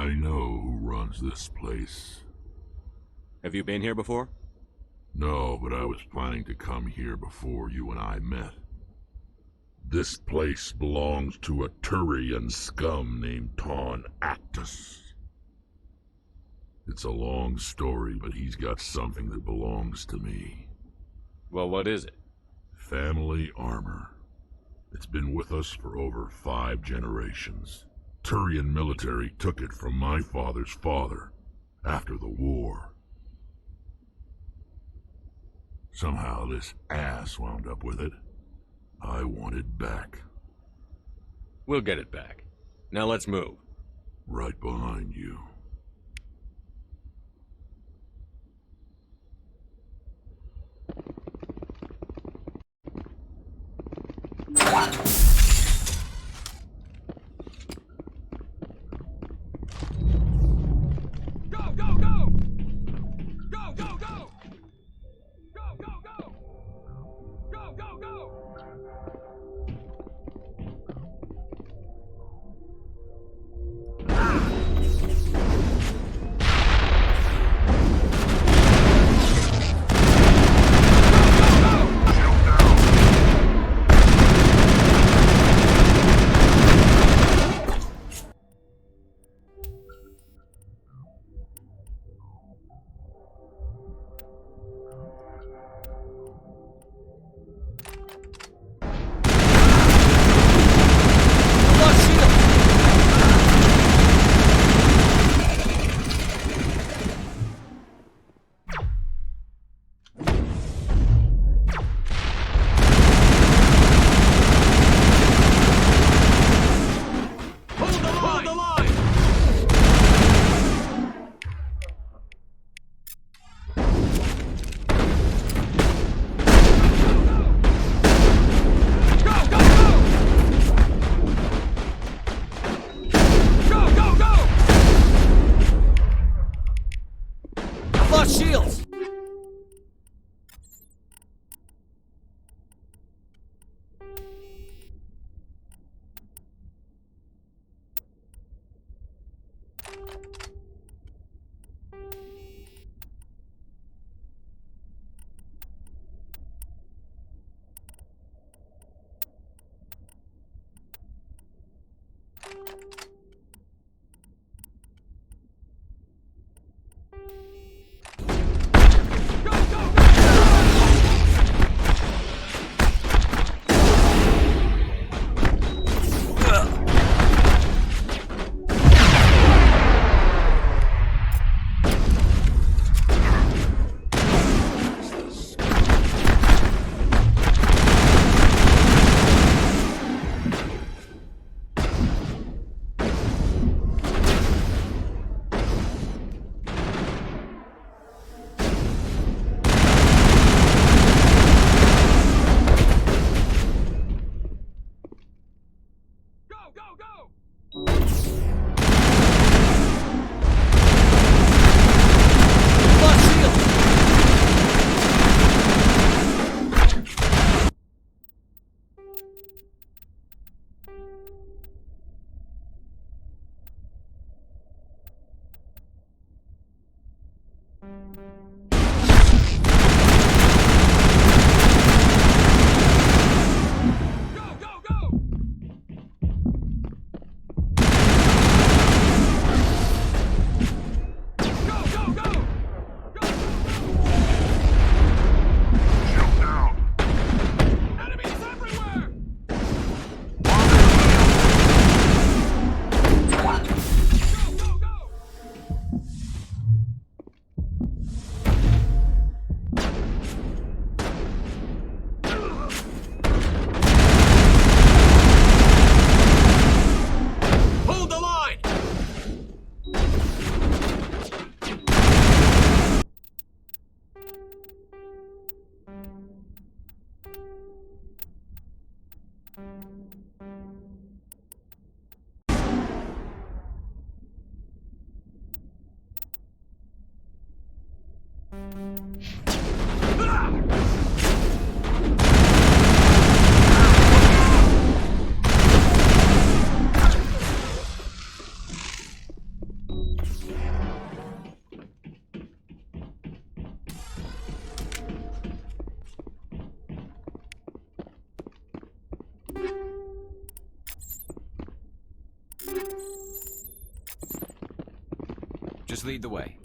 I know who runs this place. Have you been here before? No, but I was planning to come here before you and I met. This place belongs to a Turian scum named Ton Actus. It's a long story, but he's got something that belongs to me. Well, what is it? Family armor. It's been with us for over 5 generations. Turian military took it from my father's father after the war. Somehow this ass wound up with it. I want it back. We'll get it back. Now let's move. Right behind you. Just lead the way.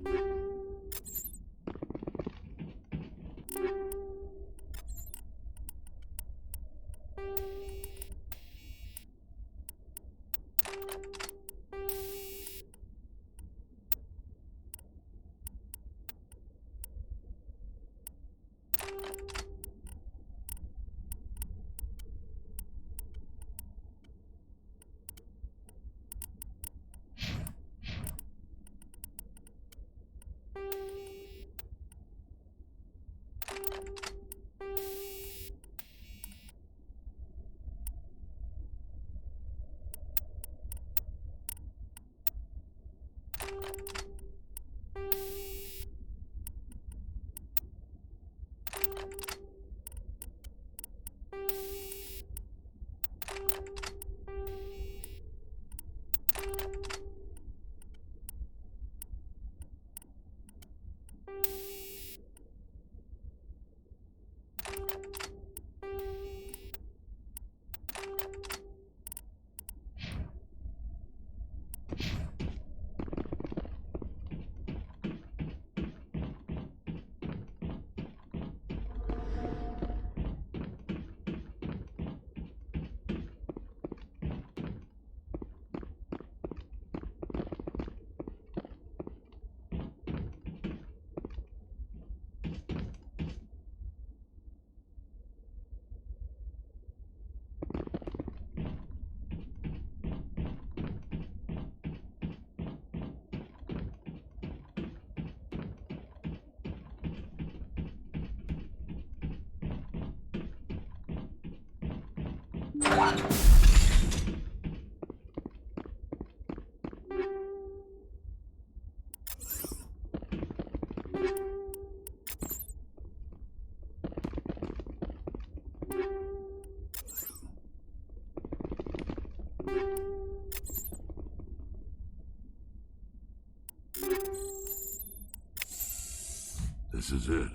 This is it.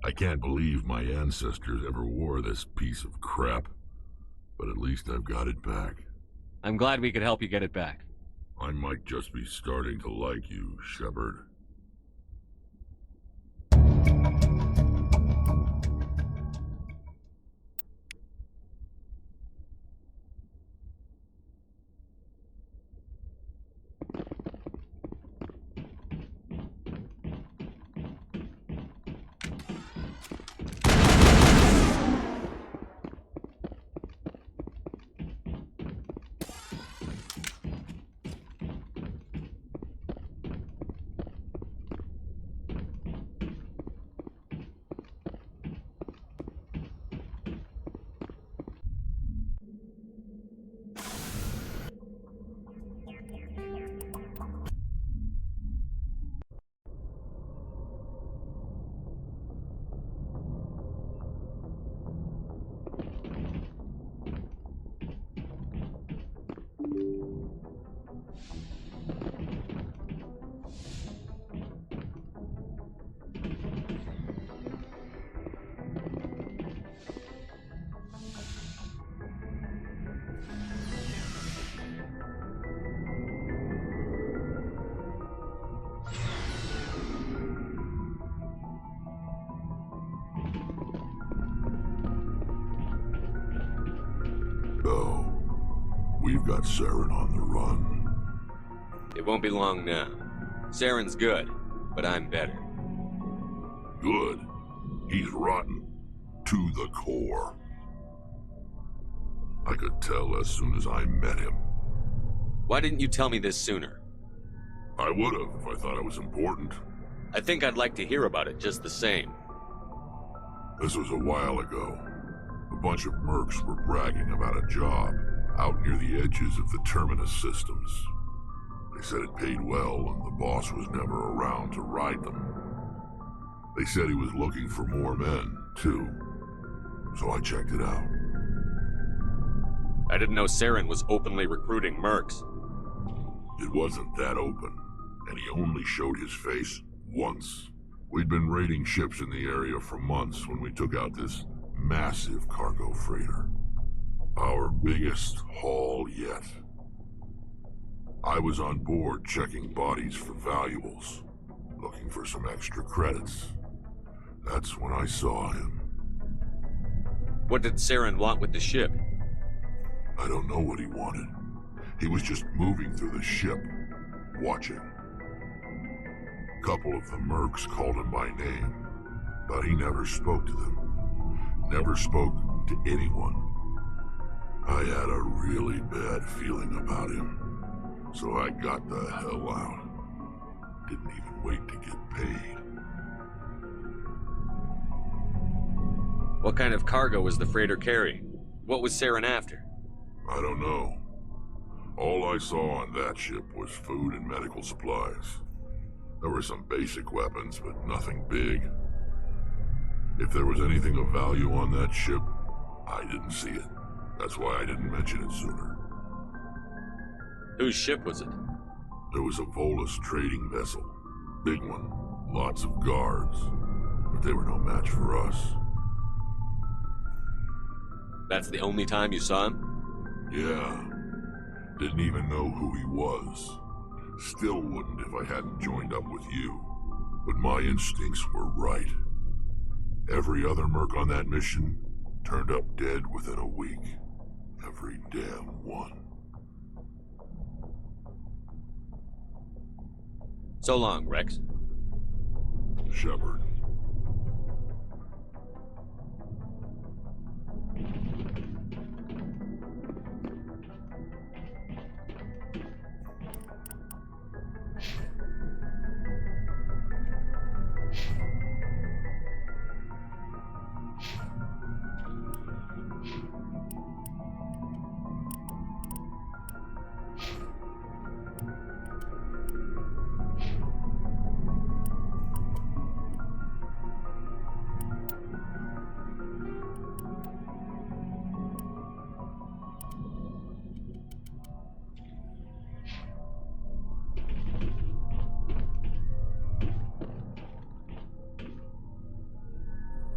I can't believe my ancestors ever wore this piece of crap, but at least I've got it back. I'm glad we could help you get it back. I might just be starting to like you, Shepard. got Saren on the run. It won't be long now. Saren's good, but I'm better. Good. He's rotten. To the core. I could tell as soon as I met him. Why didn't you tell me this sooner? I would've if I thought it was important. I think I'd like to hear about it just the same. This was a while ago. A bunch of mercs were bragging about a job out near the edges of the Terminus systems. They said it paid well and the boss was never around to ride them. They said he was looking for more men, too. So I checked it out. I didn't know Saren was openly recruiting mercs. It wasn't that open, and he only showed his face once. We'd been raiding ships in the area for months when we took out this massive cargo freighter. Our biggest haul yet. I was on board checking bodies for valuables, looking for some extra credits. That's when I saw him. What did Saren want with the ship? I don't know what he wanted. He was just moving through the ship, watching. A couple of the mercs called him by name, but he never spoke to them. Never spoke to anyone. I had a really bad feeling about him, so I got the hell out. Didn't even wait to get paid. What kind of cargo was the freighter carrying? What was Saren after? I don't know. All I saw on that ship was food and medical supplies. There were some basic weapons, but nothing big. If there was anything of value on that ship, I didn't see it. That's why I didn't mention it sooner. Whose ship was it? There was a Volus trading vessel. Big one. Lots of guards. But they were no match for us. That's the only time you saw him? Yeah. Didn't even know who he was. Still wouldn't if I hadn't joined up with you. But my instincts were right. Every other merc on that mission turned up dead within a week. Every damn one. So long, Rex. Shepard.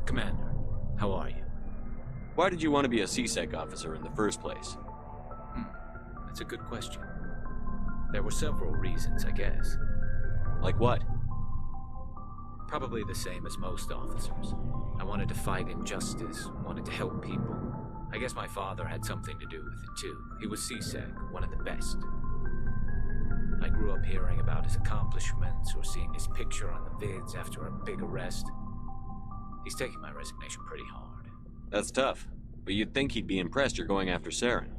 Commander, how are you? Why did you want to be a CSEC officer in the first place? That's a good question. There were several reasons, I guess. Like what? Probably the same as most officers. I wanted to fight injustice, wanted to help people. I guess my father had something to do with it too. He was CSEC, one of the best. I grew up hearing about his accomplishments or seeing his picture on the vids after a big arrest. He's taking my resignation pretty hard. That's tough, but you'd think he'd be impressed you're going after Saren.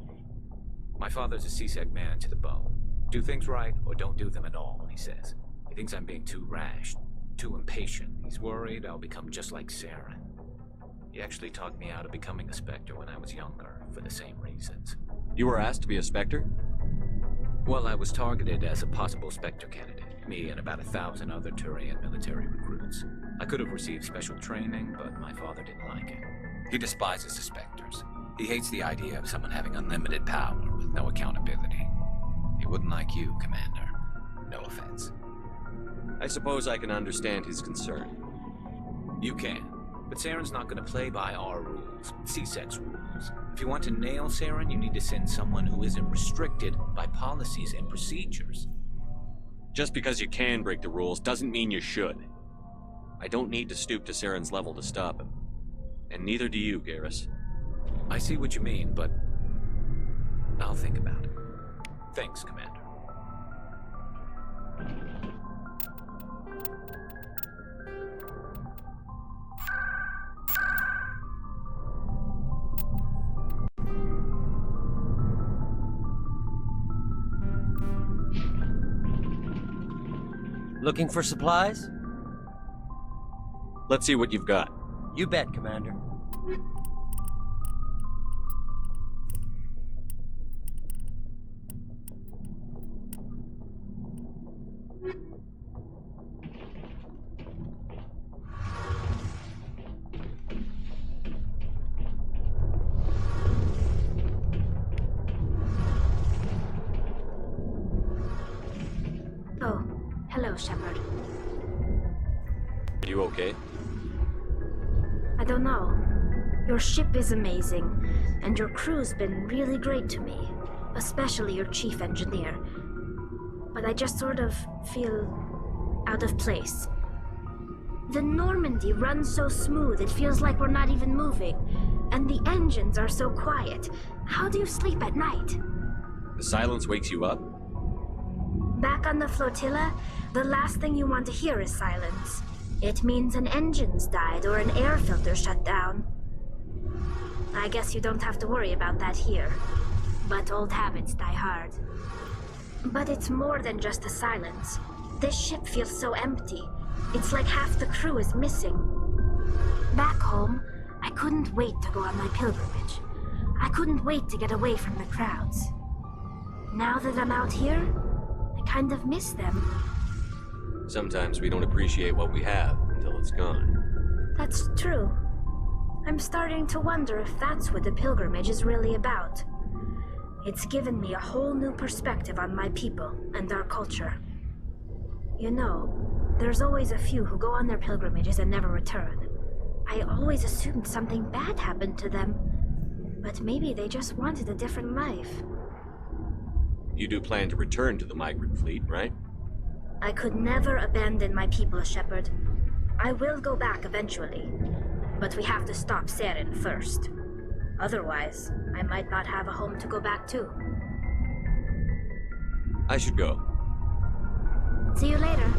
My father's a CSEC man to the bone. Do things right or don't do them at all, he says. He thinks I'm being too rash, too impatient. He's worried I'll become just like Saren. He actually talked me out of becoming a Spectre when I was younger, for the same reasons. You were asked to be a Spectre? Well, I was targeted as a possible Spectre candidate, me and about 1,000 other Turian military recruits. I could have received special training, but my father didn't like it. He despises the Spectres. He hates the idea of someone having unlimited power with no accountability. He wouldn't like you, Commander. No offense. I suppose I can understand his concern. You can, but Saren's not going to play by our rules, CSEC's rules. If you want to nail Saren, you need to send someone who isn't restricted by policies and procedures. Just because you can break the rules doesn't mean you should. I don't need to stoop to Saren's level to stop him. And neither do you, Garrus. I see what you mean, but I'll think about it. Thanks, Commander. Looking for supplies? Let's see what you've got. You bet, Commander. Oh, hello, Shepard. Are you okay? I don't know. Your ship is amazing, and your crew's been really great to me, especially your chief engineer. But I just sort of feel out of place. The Normandy runs so smooth it feels like we're not even moving, and the engines are so quiet. How do you sleep at night? The silence wakes you up? Back on the flotilla, the last thing you want to hear is silence. It means an engine's died or an air filter shut down. I guess you don't have to worry about that here. But old habits die hard. But it's more than just the silence. This ship feels so empty. It's like half the crew is missing. Back home, I couldn't wait to go on my pilgrimage. I couldn't wait to get away from the crowds. Now that I'm out here, I kind of miss them. Sometimes we don't appreciate what we have until it's gone. That's true. I'm starting to wonder if that's what the pilgrimage is really about. It's given me a whole new perspective on my people and our culture. You know, there's always a few who go on their pilgrimages and never return. I always assumed something bad happened to them, but maybe they just wanted a different life. You do plan to return to the migrant fleet, right? I could never abandon my people, Shepard. I will go back eventually, but we have to stop Saren first. Otherwise, I might not have a home to go back to. I should go. See you later.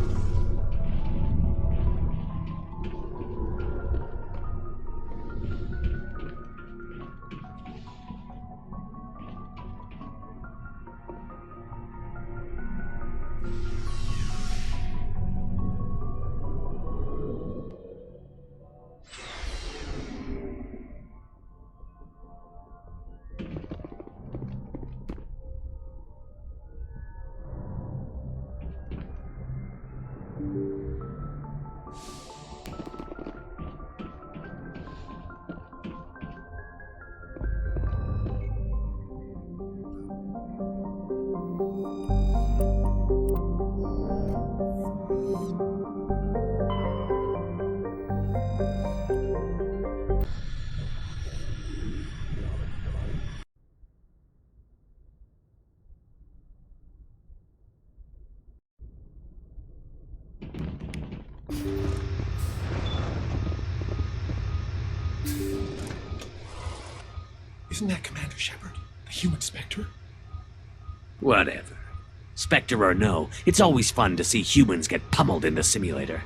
Isn't that Commander Shepard, the human Spectre? Whatever. Spectre or no, it's always fun to see humans get pummeled in the simulator.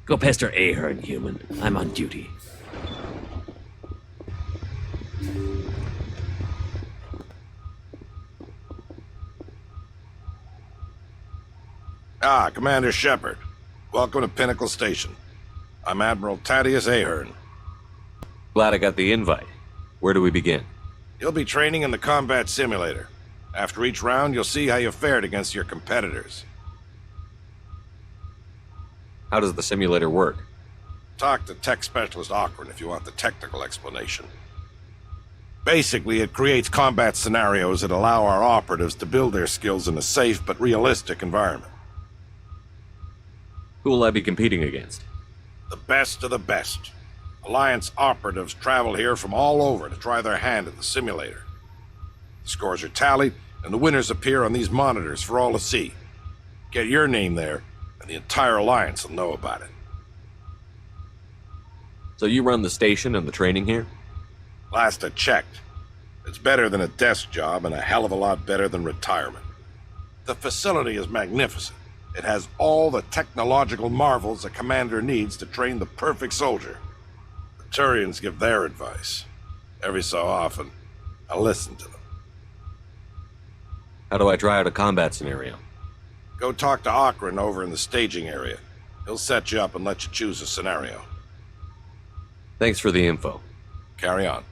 Go pester Ahern, human. I'm on duty. Ah, Commander Shepard. Welcome to Pinnacle Station. I'm Admiral Thaddeus Ahern. Glad I got the invite. Where do we begin? You'll be training in the combat simulator. After each round, you'll see how you fared against your competitors. How does the simulator work? Talk to Tech Specialist Auckland if you want the technical explanation. Basically, it creates combat scenarios that allow our operatives to build their skills in a safe but realistic environment. Who will I be competing against? The best of the best. Alliance operatives travel here from all over to try their hand at the simulator. The scores are tallied, and the winners appear on these monitors for all to see. Get your name there, and the entire Alliance will know about it. So you run the station and the training here? Last I checked, it's better than a desk job and a hell of a lot better than retirement. The facility is magnificent. It has all the technological marvels a commander needs to train the perfect soldier. The Turians give their advice. Every so often, I listen to them. How do I try out a combat scenario? Go talk to Akron over in the staging area. He'll set you up and let you choose a scenario. Thanks for the info. Carry on.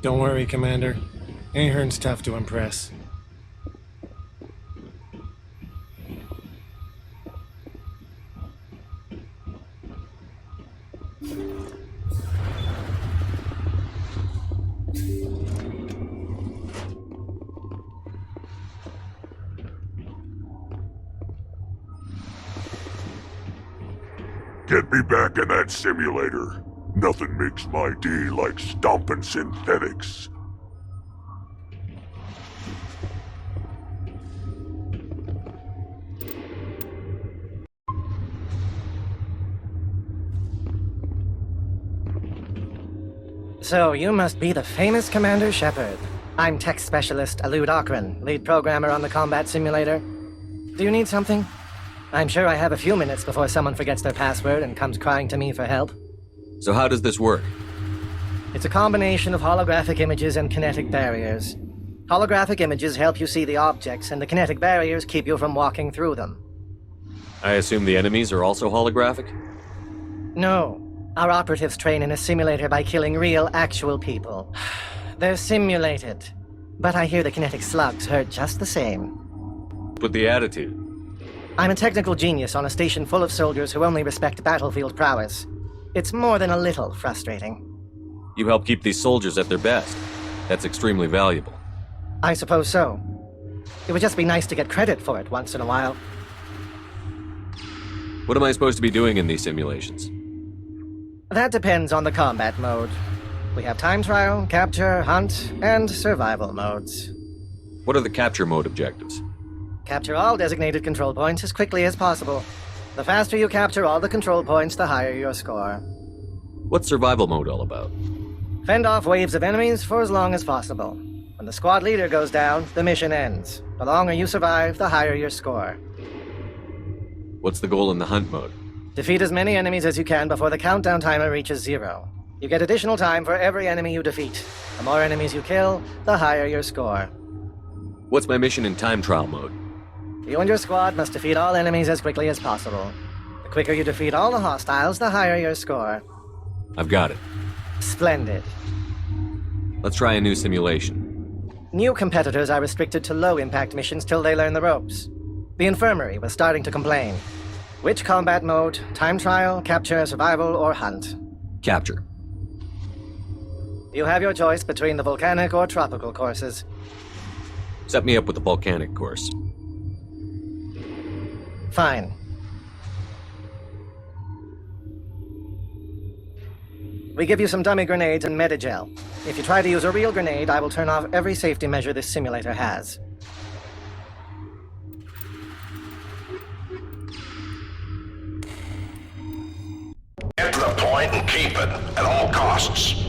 Don't worry, Commander. Ahern's tough to impress. Get me back in that simulator. Nothing makes my day like stomping synthetics. So, you must be the famous Commander Shepard. I'm Tech Specialist Alud Akron, lead programmer on the combat simulator. Do you need something? I'm sure I have a few minutes before someone forgets their password and comes crying to me for help. So how does this work? It's a combination of holographic images and kinetic barriers. Holographic images help you see the objects, and the kinetic barriers keep you from walking through them. I assume the enemies are also holographic? No. Our operatives train in a simulator by killing real, actual people. They're simulated. But I hear the kinetic slugs hurt just the same. With the attitude. I'm a technical genius on a station full of soldiers who only respect battlefield prowess. It's more than a little frustrating. You help keep these soldiers at their best. That's extremely valuable. I suppose so. It would just be nice to get credit for it once in a while. What am I supposed to be doing in these simulations? That depends on the combat mode. We have time trial, capture, hunt, and survival modes. What are the capture mode objectives? Capture all designated control points as quickly as possible. The faster you capture all the control points, the higher your score. What's survival mode all about? Fend off waves of enemies for as long as possible. When the squad leader goes down, the mission ends. The longer you survive, the higher your score. What's the goal in the hunt mode? Defeat as many enemies as you can before the countdown timer reaches 0. You get additional time for every enemy you defeat. The more enemies you kill, the higher your score. What's my mission in time trial mode? You and your squad must defeat all enemies as quickly as possible. The quicker you defeat all the hostiles, the higher your score. I've got it. Splendid. Let's try a new simulation. New competitors are restricted to low-impact missions till they learn the ropes. The infirmary was starting to complain. Which combat mode? Time trial, capture, survival, or hunt? Capture. You have your choice between the volcanic or tropical courses. Set me up with the volcanic course. Fine. We give you some dummy grenades and Medigel. If you try to use a real grenade, I will turn off every safety measure this simulator has. Get to the point and keep it at all costs.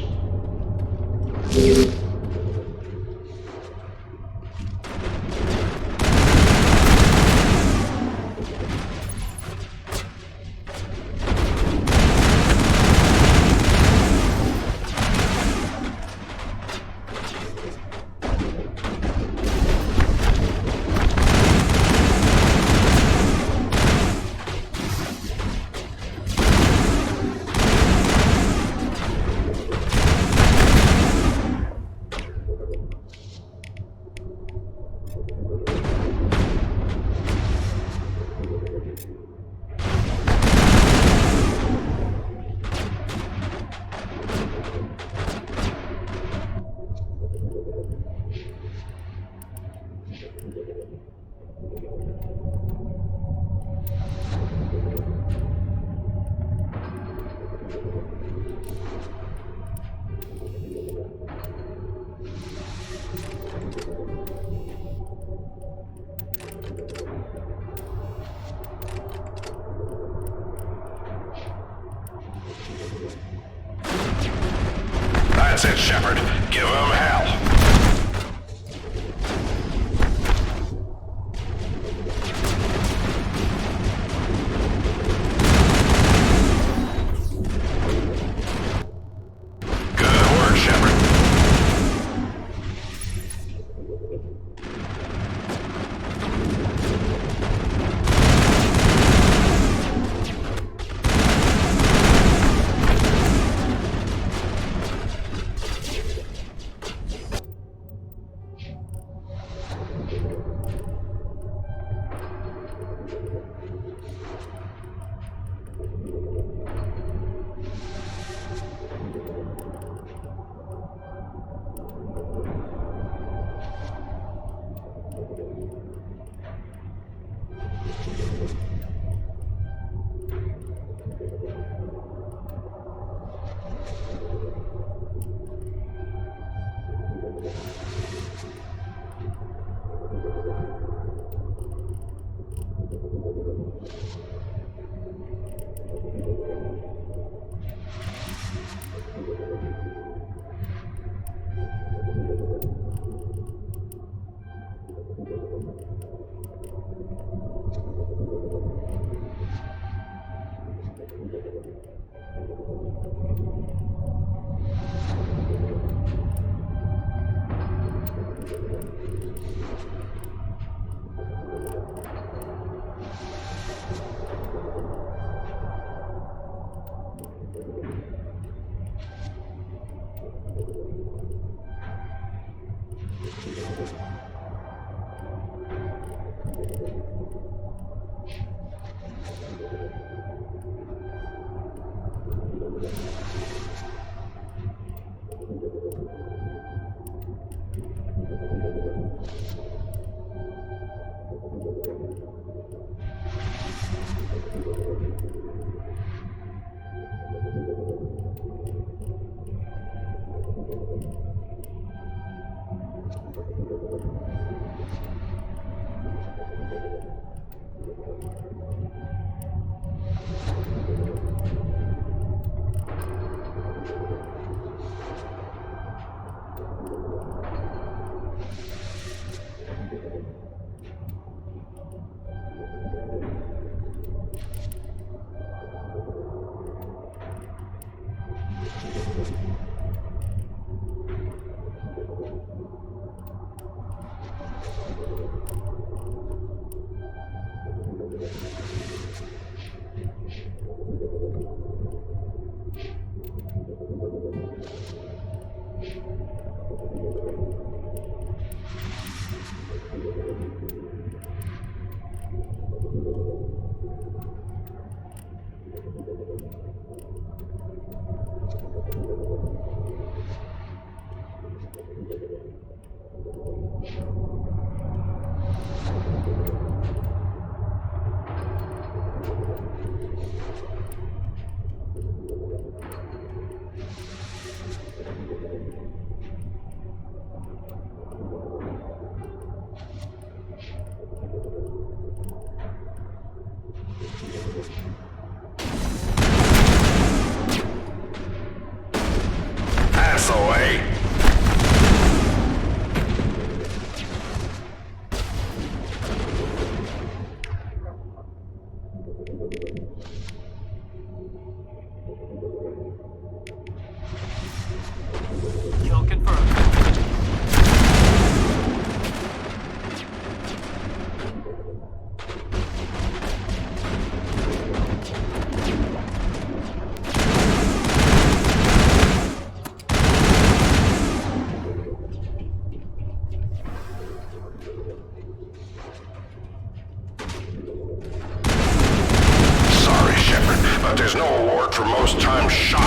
There's no award for most times shot.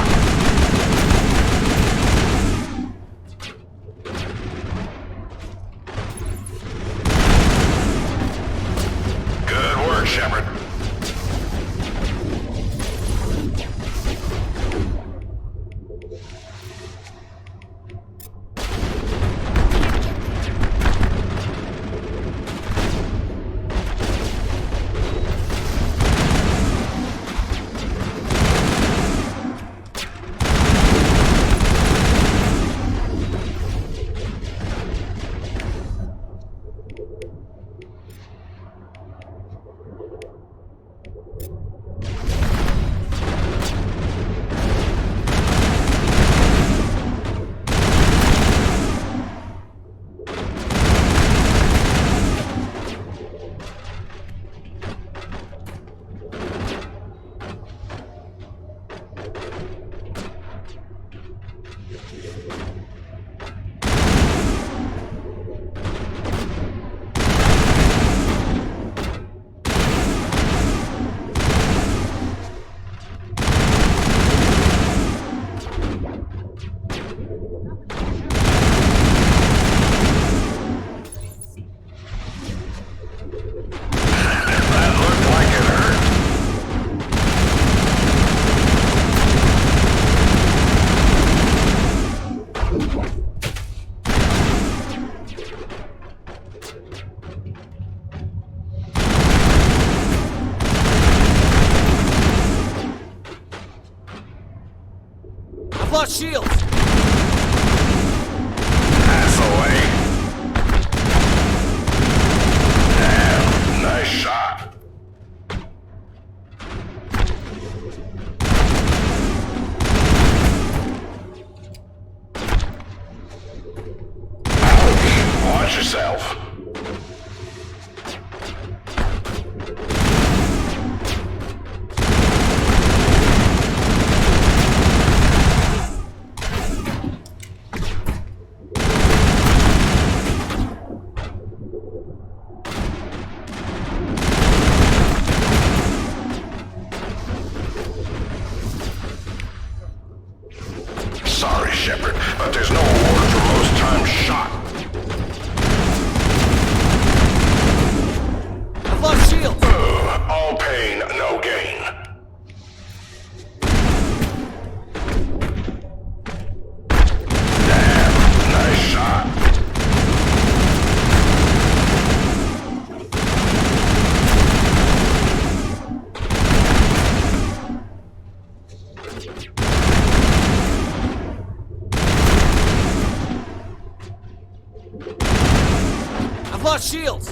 Good work, Shepard. lost shields! Pass away. Damn, nice shot. Ouch, watch yourself. Sorry, Shepard, but there's no award for most times shot. I've lost shields! All pain, no gain. Damn, nice shot. I've lost shields!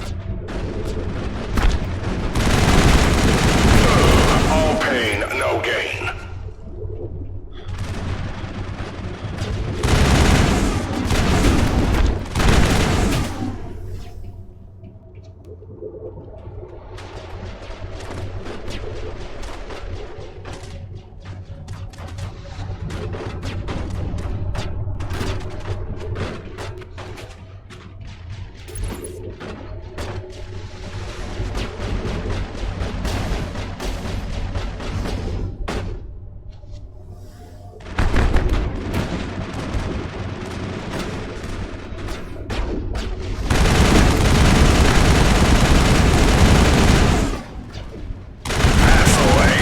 All pain, no gain. Pass away.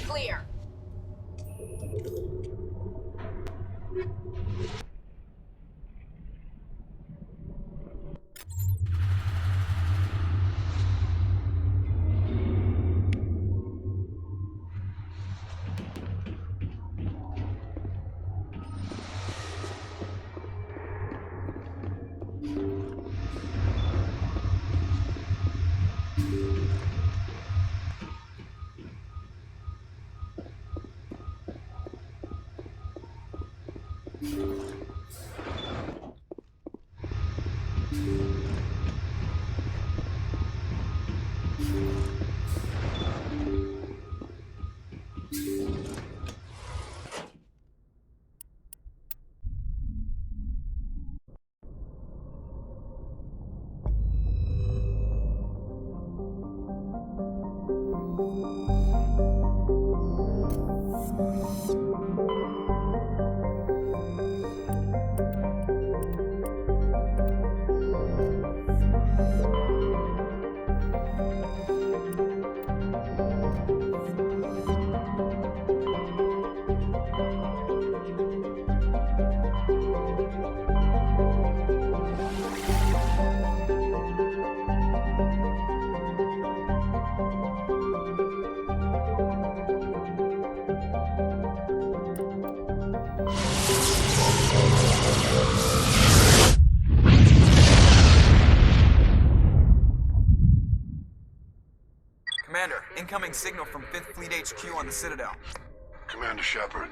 Clear. Commander, incoming signal from 5th Fleet HQ on the Citadel. Commander Shepard,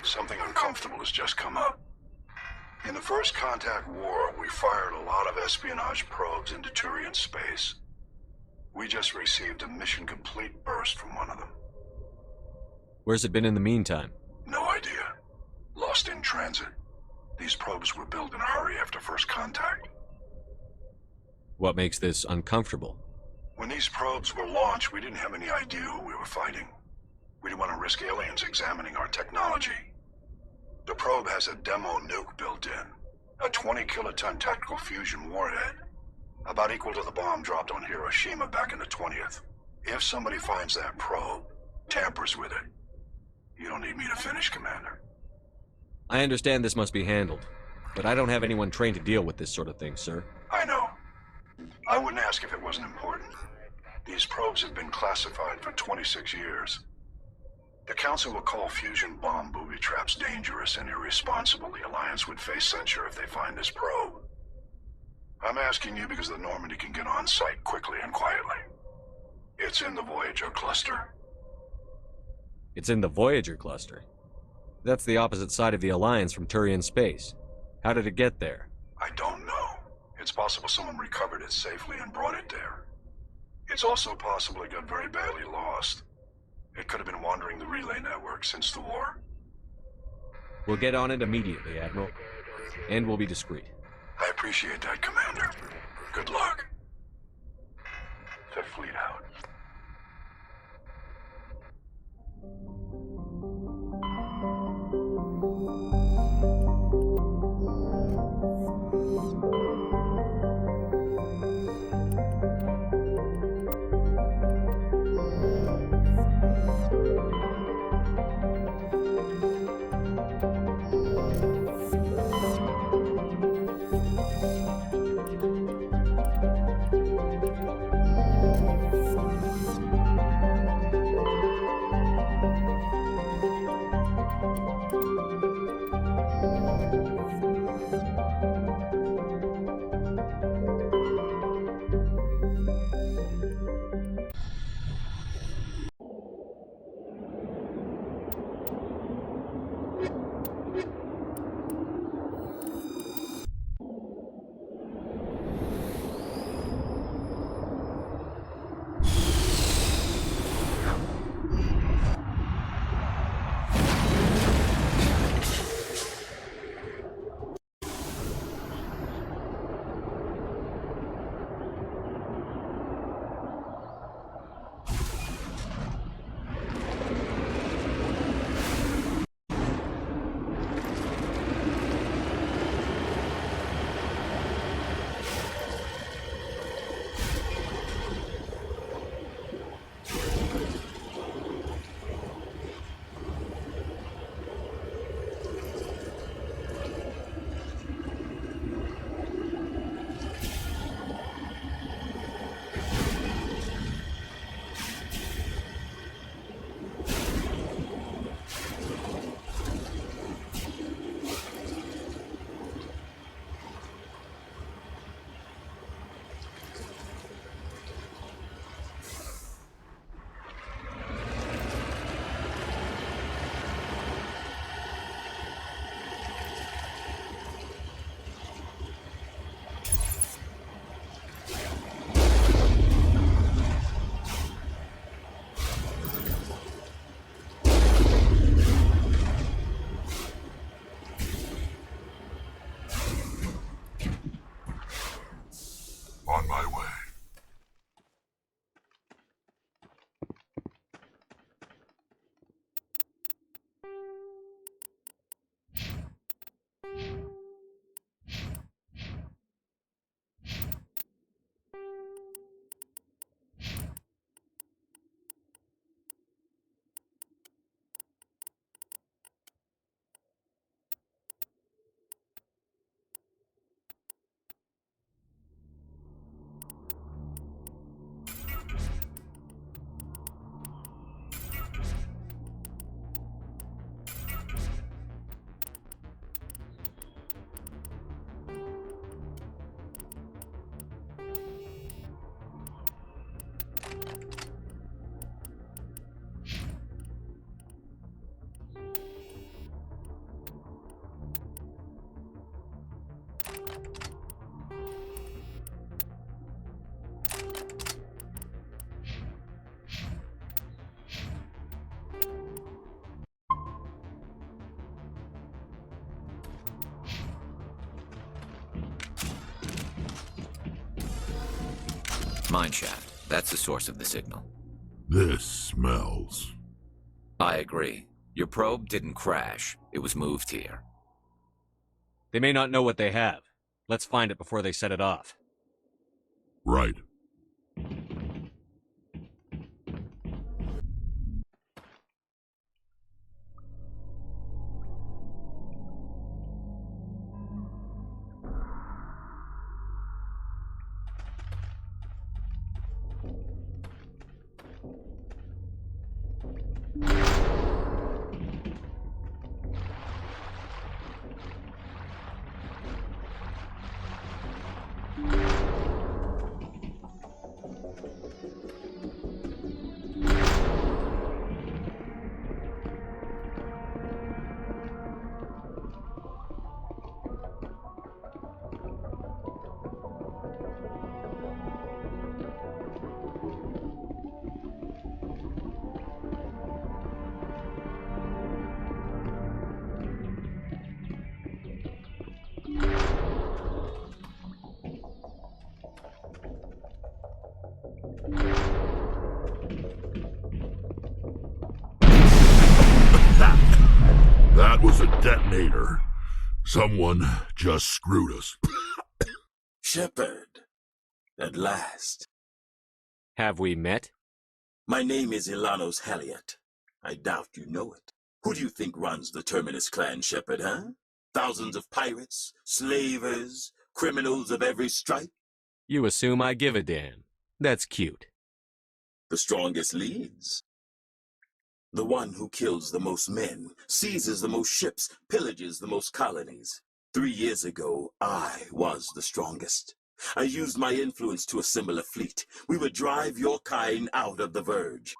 something uncomfortable has just come up. In the First Contact War, we fired a lot of espionage probes into Turian space. We just received a mission complete burst from one of them. Where's it been in the meantime? No idea. Lost in transit. These probes were built in a hurry after first contact. What makes this uncomfortable? When these probes were launched, we didn't have any idea who we were fighting. We didn't want to risk aliens examining our technology. The probe has a demo nuke built in. A 20-kiloton tactical fusion warhead. About equal to the bomb dropped on Hiroshima back in the 20th. If somebody finds that probe, tampers with it, you don't need me to finish, Commander. I understand this must be handled, but I don't have anyone trained to deal with this sort of thing, sir. I know. I wouldn't ask if it wasn't important. These probes have been classified for 26 years. The Council will call fusion bomb booby traps dangerous and irresponsible. The Alliance would face censure if they find this probe. I'm asking you because the Normandy can get on site quickly and quietly. It's in the Voyager cluster. It's in the Voyager cluster. That's the opposite side of the Alliance from Turian space. How did it get there? I don't know. It's possible someone recovered it safely and brought it there. It's also possible it got very badly lost. It could have been wandering the relay network since the war. We'll get on it immediately, Admiral. And we'll be discreet. I appreciate that, Commander. Good luck. Fifth Fleet out. mine shaft. That's the source of the signal. This smells. I agree. Your probe didn't crash. It was moved here. They may not know what they have. Let's find it before they set it off. Right. That was a detonator. Someone just screwed us. Shepard, at last. Have we met? My name is Ilanos Caviat. I doubt you know it. Who do you think runs the Terminus clan, Shepard, huh? Thousands of pirates, slavers, criminals of every stripe? You assume I give a damn. That's cute. The strongest leads. The one who kills the most men, seizes the most ships, pillages the most colonies. 3 years ago, I was the strongest. I used my influence to assemble a fleet. We would drive your kind out of the Verge.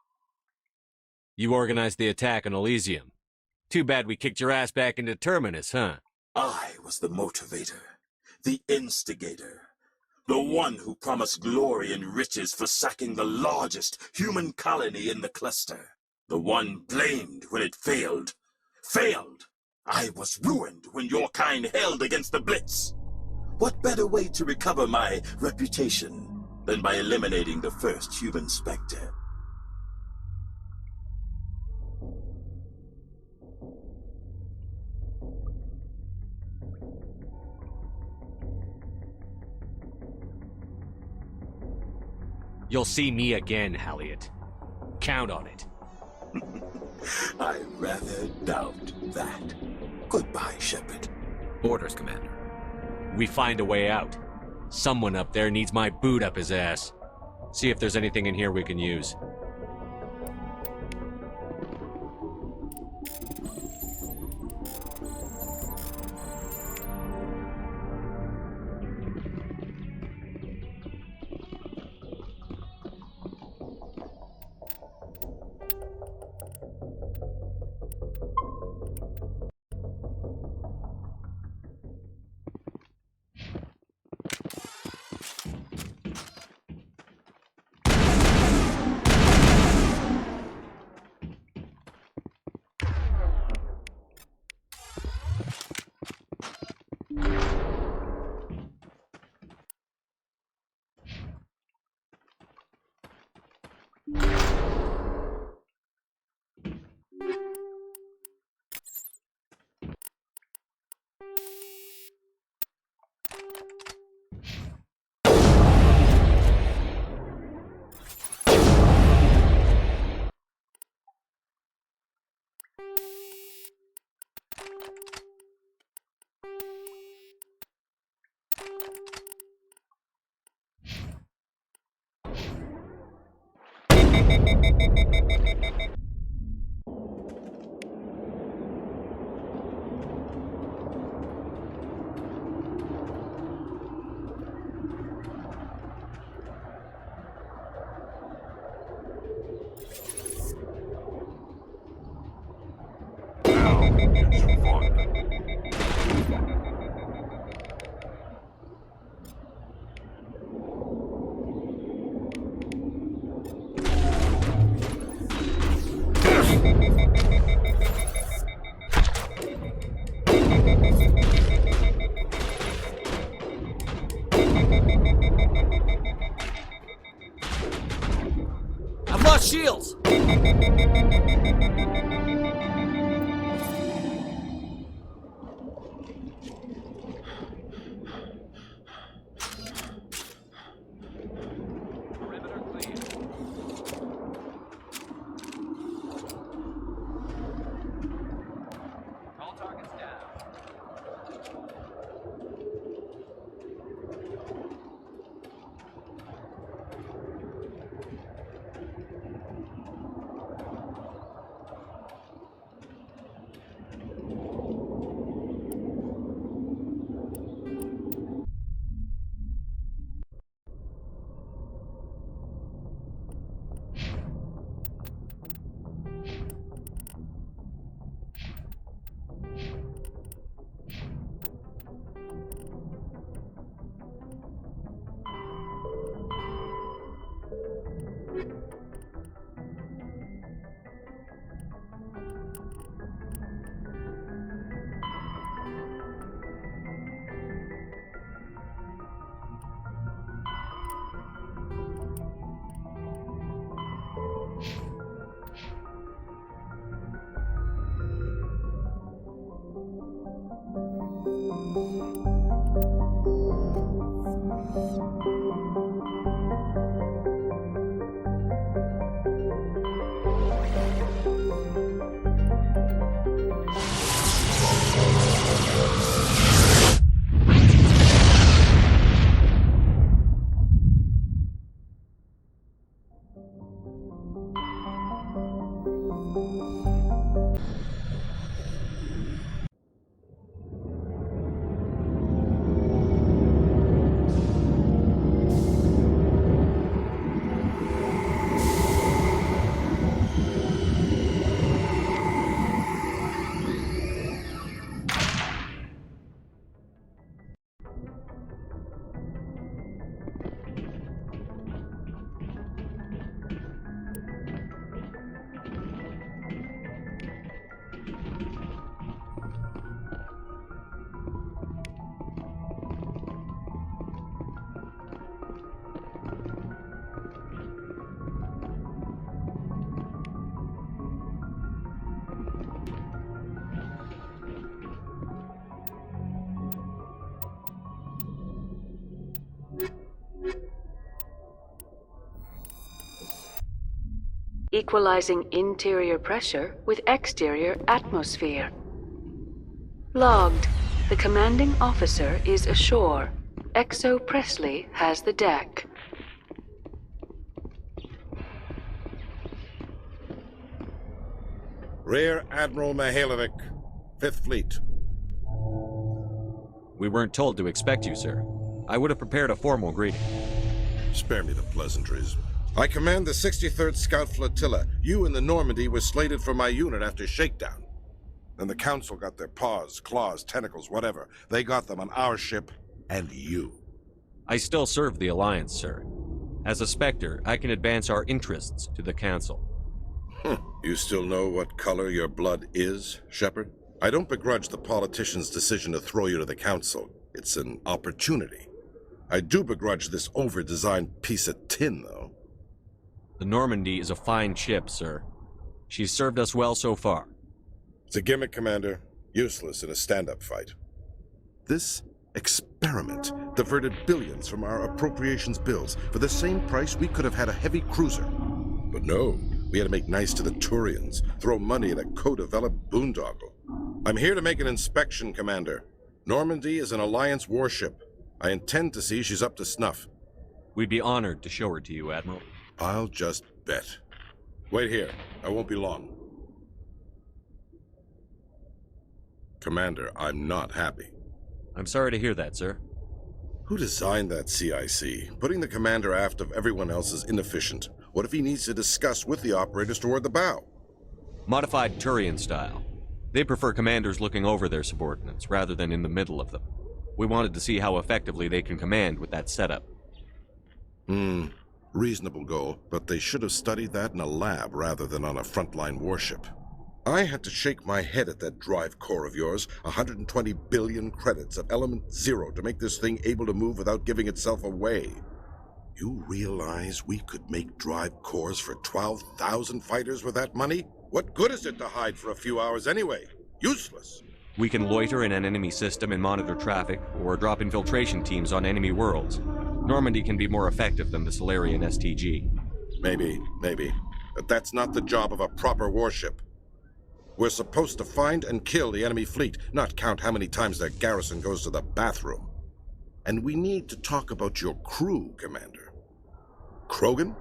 You organized the attack on Elysium. Too bad we kicked your ass back into Terminus, huh? I was the motivator, the instigator. The one who promised glory and riches for sacking the largest human colony in the cluster. The one blamed when it failed. Failed! I was ruined when your kind held against the Blitz. What better way to recover my reputation than by eliminating the first human Spectre? You'll see me again, Halliot. Count on it. I rather doubt that. Goodbye, Shepard. Orders, Commander. We find a way out. Someone up there needs my boot up his ass. See if there's anything in here we can use. Cross shields! Equalizing interior pressure with exterior atmosphere. Logged. The commanding officer is ashore. Exo Presley has the deck. Rear Admiral Mihailovic, 5th Fleet. We weren't told to expect you, sir. I would have prepared a formal greeting. Spare me the pleasantries. I command the 63rd Scout Flotilla. You and the Normandy were slated for my unit after shakedown. Then the Council got their paws, claws, tentacles, whatever. They got them on our ship, and you. I still serve the Alliance, sir. As a Spectre, I can advance our interests to the Council. You still know what color your blood is, Shepard? I don't begrudge the politician's decision to throw you to the Council. It's an opportunity. I do begrudge this over-designed piece of tin, though. The Normandy is a fine ship, sir. She's served us well so far. It's a gimmick, Commander. Useless in a stand-up fight. This experiment diverted billions from our appropriations bills. For the same price, we could have had a heavy cruiser. But no, we had to make nice to the Turians, throw money at a co-developed boondoggle. I'm here to make an inspection, Commander. Normandy is an Alliance warship. I intend to see she's up to snuff. We'd be honored to show her to you, Admiral. I'll just bet. Wait here. I won't be long. Commander, I'm not happy. I'm sorry to hear that, sir. Who designed that CIC? Putting the commander aft of everyone else is inefficient. What if he needs to discuss with the operators toward the bow? Modified Turian style. They prefer commanders looking over their subordinates rather than in the middle of them. We wanted to see how effectively they can command with that setup. Reasonable goal, but they should have studied that in a lab rather than on a frontline warship. I had to shake my head at that drive core of yours, 120 billion credits of element 0 to make this thing able to move without giving itself away. You realize we could make drive cores for 12,000 fighters with that money? What good is it to hide for a few hours anyway? Useless. We can loiter in an enemy system and monitor traffic, or drop infiltration teams on enemy worlds. Normandy can be more effective than the Solarian STG. Maybe. But that's not the job of a proper warship. We're supposed to find and kill the enemy fleet, not count how many times their garrison goes to the bathroom. And we need to talk about your crew, Commander. Krogan?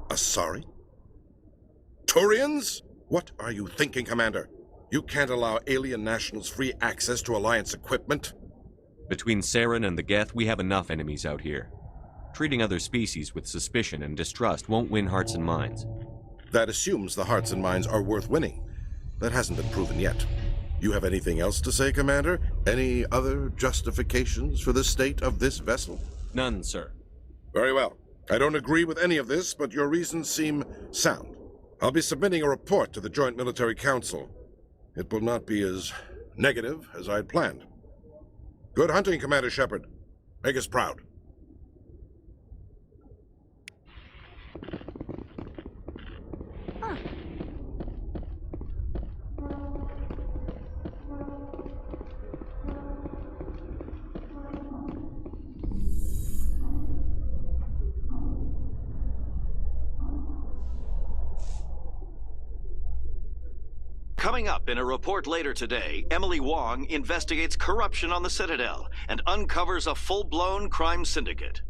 Asari? Turians? What are you thinking, Commander? You can't allow alien nationals free access to Alliance equipment? Between Saren and the Geth, we have enough enemies out here. Treating other species with suspicion and distrust won't win hearts and minds. That assumes the hearts and minds are worth winning. That hasn't been proven yet. You have anything else to say, Commander? Any other justifications for the state of this vessel? None, sir. Very well. I don't agree with any of this, but your reasons seem sound. I'll be submitting a report to the Joint Military Council. It will not be as negative as I'd planned. Good hunting, Commander Shepard. Make us proud. Coming up in a report later today, Emily Wong investigates corruption on the Citadel and uncovers a full-blown crime syndicate.